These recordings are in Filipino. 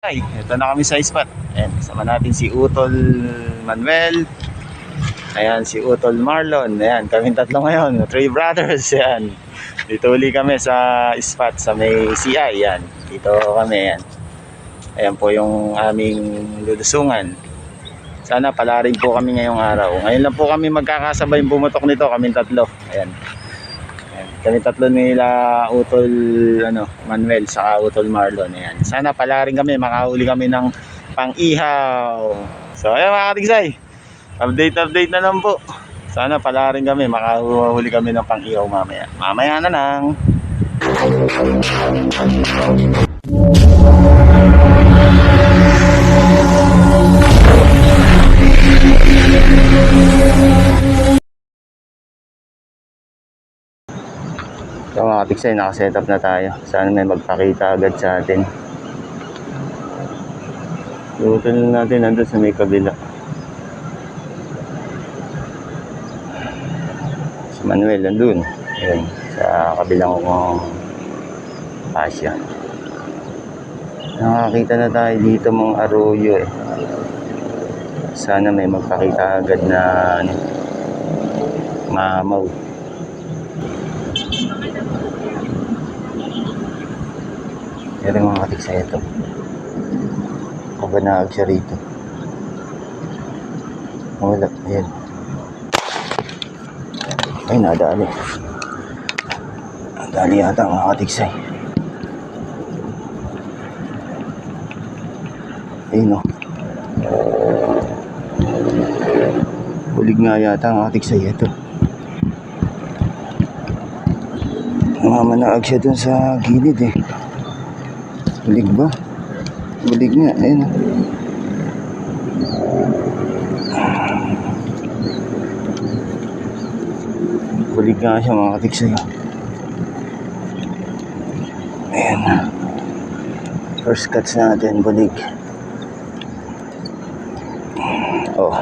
Ay, ito na kami sa spot. Ayan, sama natin si Utol Manuel. Ayan, si Utol Marlon. Ayan, kaming tatlo ngayon. Three brothers. Ayan. Dito uli kami sa spot sa may CI. Ayan, dito kami. Ayan. Ayan po yung aming lulusungan. Sana pala rin po kami ngayong araw. Ngayon lang po kami magkakasabay bumutok nito. Kaming tatlo. Ayan. Kami tatlo nila Utol Manuel saka Utol Marlon. Ayan. Sana pala rin kami makahuli kami ng pang-ihaw. So ayan mga katigsay, update na lang po. Sana pala rin kami makahuli kami ng pang-ihaw mamaya. Mamaya na lang. So mga katigsay, nakasetup na tayo. Sana may magpakita agad sa atin. Lutan natin nandun sa may kabila. Si Manuel nandun. Ayan, sa kabilang pasya. Nakakita na tayo dito mga arroyo eh. Sana may magpakita agad na mamaw. Yan yung mga katigsay ito. Kabanaag siya rito. Wala, ayan. Ay, nadali. Nadali yata mga katigsay. Ayun o. Bulig nga yata mga katigsay ito. Namamanaag siya dun sa gilid eh. Bulig ba? Bulig nga, ayun. Bulig nga siya mga katigsay. Ayan. First cuts natin, bulig. Oh.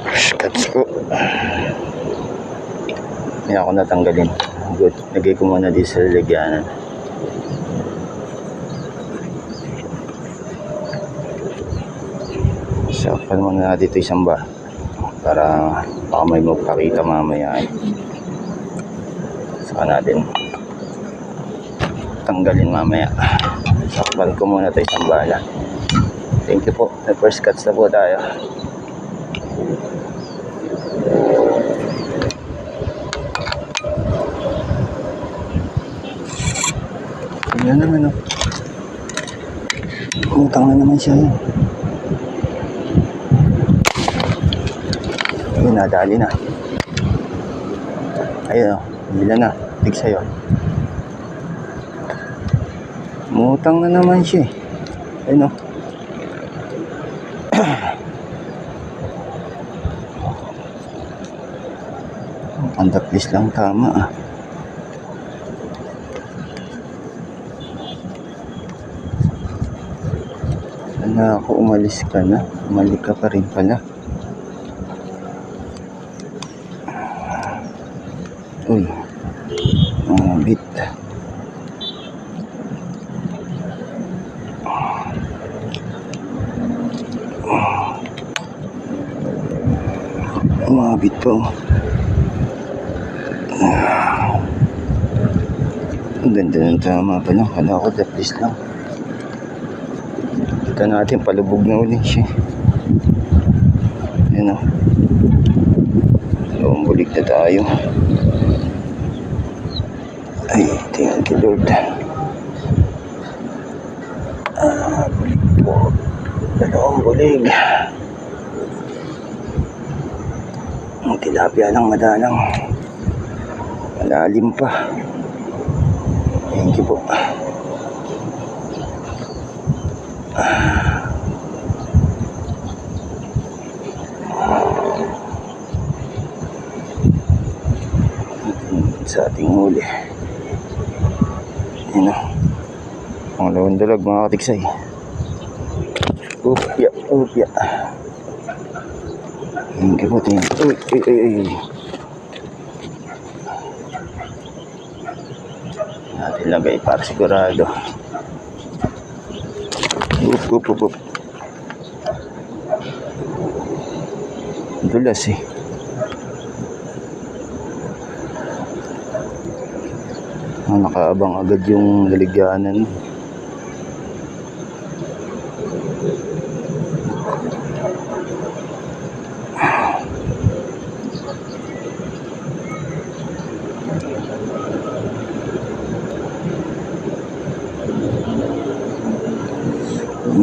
First cuts ko. Hindi ako natanggalin. Good. Lagay ko muna dito sa lalagyanan. Sakpan muna natin ito isang bar para baka may magpakita mamaya. Saka natin tanggalin mamaya. Sakpan ko muna ito isang bala. Thank you po. First cuts na po tayo. Yan naman o. Utang na naman siya yun. Ayun, nadali na. Ayun o, bila na. Tig sa'yo. Utang na naman siya eh. Ayun o. Pandaplis lang tama ah. Na ako umalis ka na. Umalik ka pa rin pala. Uy. Bit. Bit pa oh. Ang ganda ng tama pa lang. Kala ko daplis lang. Kita natin palubog na ulit siya. Yan o. So, bulig na tayo. Ay, thank you Lord. Bulig po. Dalawang bulig. Ang tilapia lang madalang. Malalim pa. Thank you po. Sa ating huli. Yun o. Ang lawang dalag mga katigsay. Upya, upya. Thank you po, thank you. Uy. Natin lagay para sigurado. Up. Dulas eh. Nakaabang agad yung laligyanan.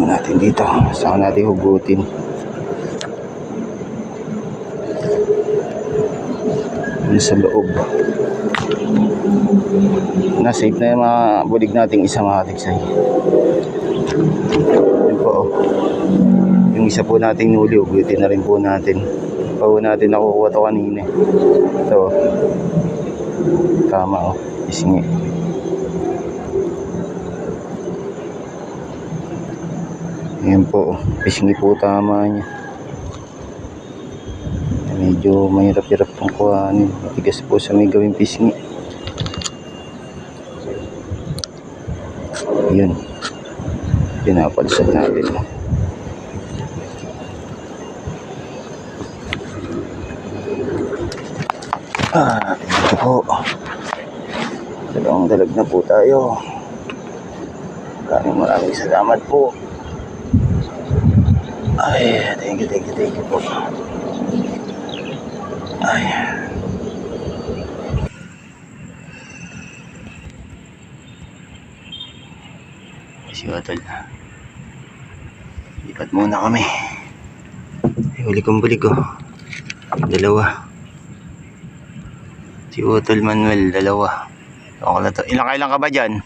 Natin dito, saan natin hugutin. Sa loob na safe na yung mga bulig nating isa, mga katiksay. Yun po, oh. Yung isa po nating nuli, hugutin na rin po natin. Pa po natin nakukuha to kanina. Ito, tama, oh, isingi. Ayan po, pisngi po tama niya. Medyo mahirap-hirap pong kuhanin. Matigas po sa may gawing pisngi. Yun. Pinapalsad natin. Ito po. Dalawang dalag na po tayo. Maraming salamat po. Ay, thank you po. Ay. Si Utol. Lipat muna kami. Ay, huli kong bulig oh. Dalawa. Si Utol Manuel, dalawa. Ako na to. Kailan ka ba dyan?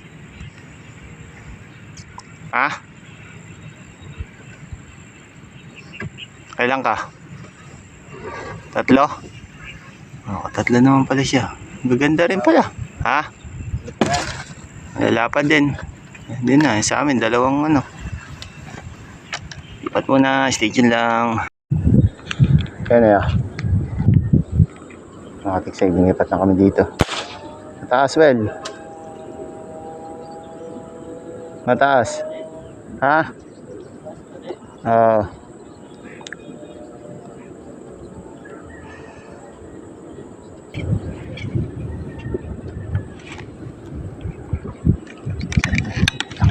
Ha? Kailan ka? Tatlo? Oh, tatlo naman pala siya. Gaganda rin pala. Ha? Lalapad din. Din na, sa amin, dalawang ano. Lipat muna, stay tuned lang. Kaya na ya. Nakatiksay, lipat na kami dito. Mataas, well. Mataas. Ha? Oo.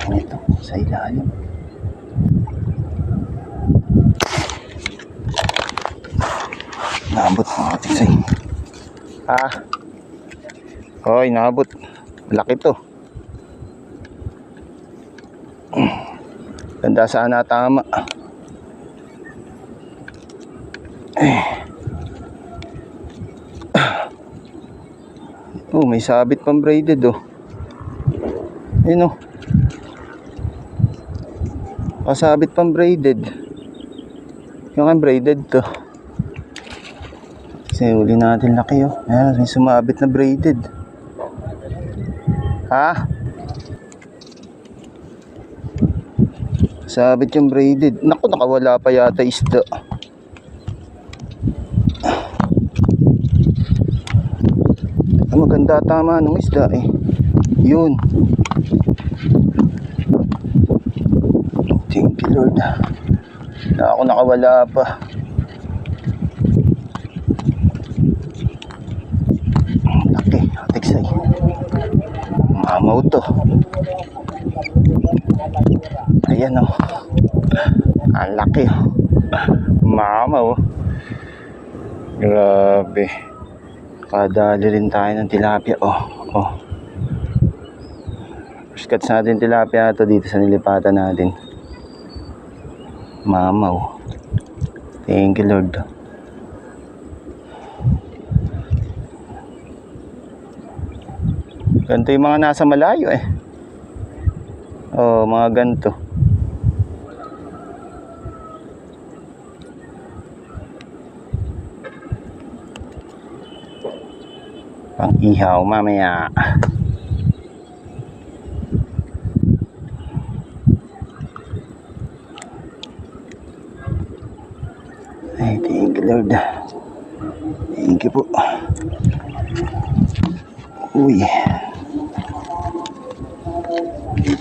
Ito, sa ilalim. Naabot mga katiksay. Ha? Hoy, naabot. Laki to. Ganda sana tama. Oh, may sabit pang braided oh. Yun oh. Kasabit pang braided. Yung ang braided to. Kasi uli natin laki oh. Ayan, may sumabit na braided. Ha? Sabit yung braided. Naku, nakawala pa yata isda. Ang maganda tama ng isda eh. Yun. Thank you Lord. Ako nakawala pa. Laki, hatiksay. Mamaw to. Ayan oh. Ang laki oh. Mamaw oh. Grabe. Kadali rin tayo ng tilapia oh. Oh. First cuts natin tilapia ito dito sa nilipatan natin. Mamaw. Thank you Lord. Ganito yung mga nasa malayo eh. Oh, mga ganito. Pang ihaw mamaya. Ay, thank you Lord. Thank you po. Uy. Ayan,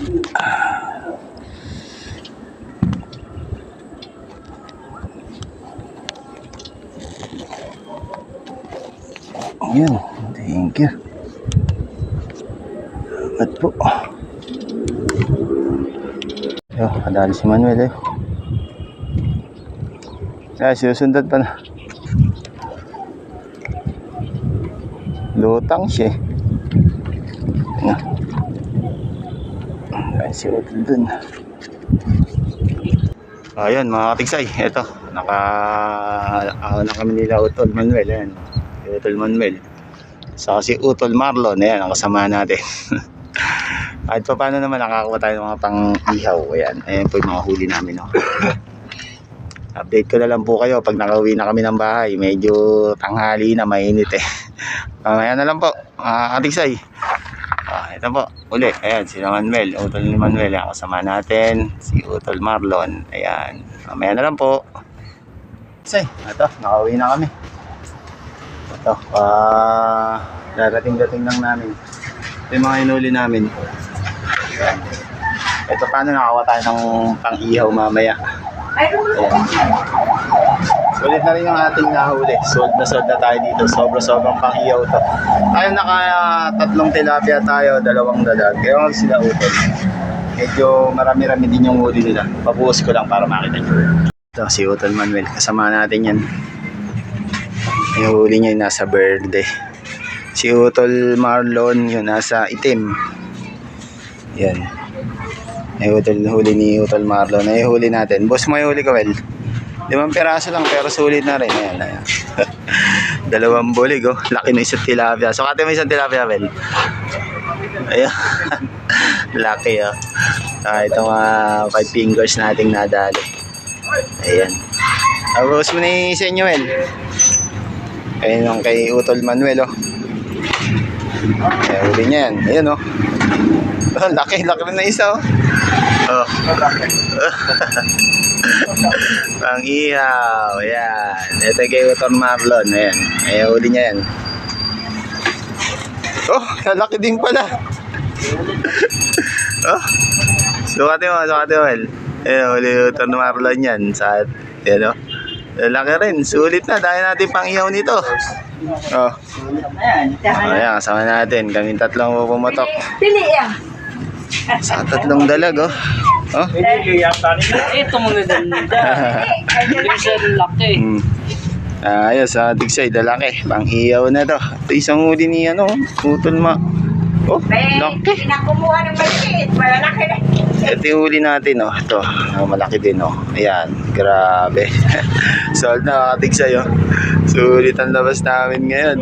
thank you. Salamat po. Yo, kadali si Manuel eh. Sinusundan pa na. Lutang siya eh. Si Utol dun. Ayan mga katigsay, eto na kami nila Utol Manuel. Ayan, si Utol Manuel saka si Utol Marlon. Ayan ang kasama natin. Kahit pa paano naman nakakuha tayo ng mga pang-ihaw. Ayan po yung mga huli namin, no? Update ko na lang po kayo pag nakauwi na kami ng bahay. Medyo tanghali na, mainit eh. Mamaya na lang po mga katigsay. Ito po, uli. Ayan, si Manuel, Utol ni Manuel. Ayan, kasama natin, si Utol Marlon. Ayan, mamaya na lang po. Say, ito, nakauwi na kami. Ito, darating-dating lang namin. Ito yung mga inuli namin. Ayan. Ito, paano nakakuha tayo ng pang-ihaw mamaya. Ayan. Sulit na rin yung ating nahuli. Sold na tayo dito. Sobrang pang-ihaw to. Tayo tatlong tilapia tayo, 2 dalag. Kaya sila Utol. Medyo marami-rami din yung huli nila. Pabuhos ko lang para makita nyo. Ito si Utol Manuel. Kasama natin yan. Yung huli niya yung nasa verde. Si Utol Marlon yung nasa itim. Yan. Yung huli ni Utol Marlon. Ay huli natin. Boss mo yung huli ko, well. 5 piraso lang pero sulit na rin. Ayan. 2 bulig, oh. Laki ng isang tilapia. So kate mo isang tilapia, Bel. Ayan. Laki, oh. Itong 5 fingers nating nadali. Ayan. Tapos mo ni sa inyo, Bel. Ayan yung kay Utol Manuel, oh. Ayan, huli niya yan. Ayan, oh. Laki rin na isa, oh. Oh. Pang-ihaw. Ayan. Ito kay Utol Marlon. Ayan. Ayan, huli niya yan. Oh, kalaki din pala. Oh. Sukati mo, well. Ayan, huli Utol Marlon yan. Ayan, oh. Laki rin. Sulit na. Dahil natin pang-ihaw nito. Oh. Ayan, kasama natin. Kaming 3 pupumotok. Pili yan. Sa 3 dalag, oh. Oh. Ito mga ganda. Yung laki. Ayos, tigsay, dalaki. Pang-ihaw na to. Ito isang huli ni Utol Oh, laki. Pinakumuha ng maliit. Malalaki na. Ito yung huli natin, oh. Ito, malaki din, oh. Ayan, grabe. Sold na, tigsay, oh. Sulit ang labas namin ngayon.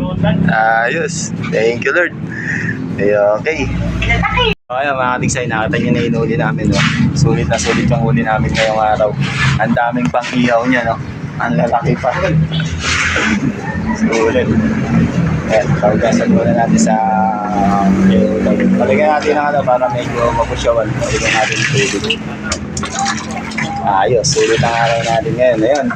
Ayos. Thank you, Lord. Okay. Ayan mga katigsay, nakita nyo na yung huli namin, no? Sulit na sulit yung huli namin ngayong araw. Ang daming pang-ihaw niya, no? Ang lalaki pa. Sulit. Ayan, pagkasan muna natin sa palagyan natin ng para medyo mapusyawan. Palagyan natin yung tubig. Ayos, sulit ang araw natin ngayon. Ayun.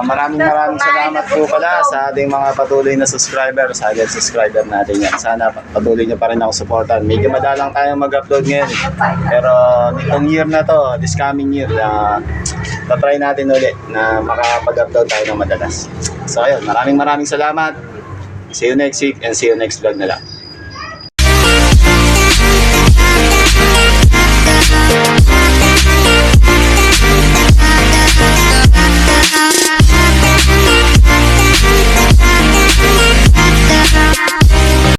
Maraming salamat po pala sa ating mga patuloy na subscriber, sa ating subscriber natin yan. Sana patuloy nyo pa rin ako supportan. Medyo madalang tayong mag-upload ngayon. Pero itong year na to, this coming year, tatry natin ulit na makapag-upload tayo ng madalas. So ayun, maraming salamat. See you next week and see you next vlog na lang.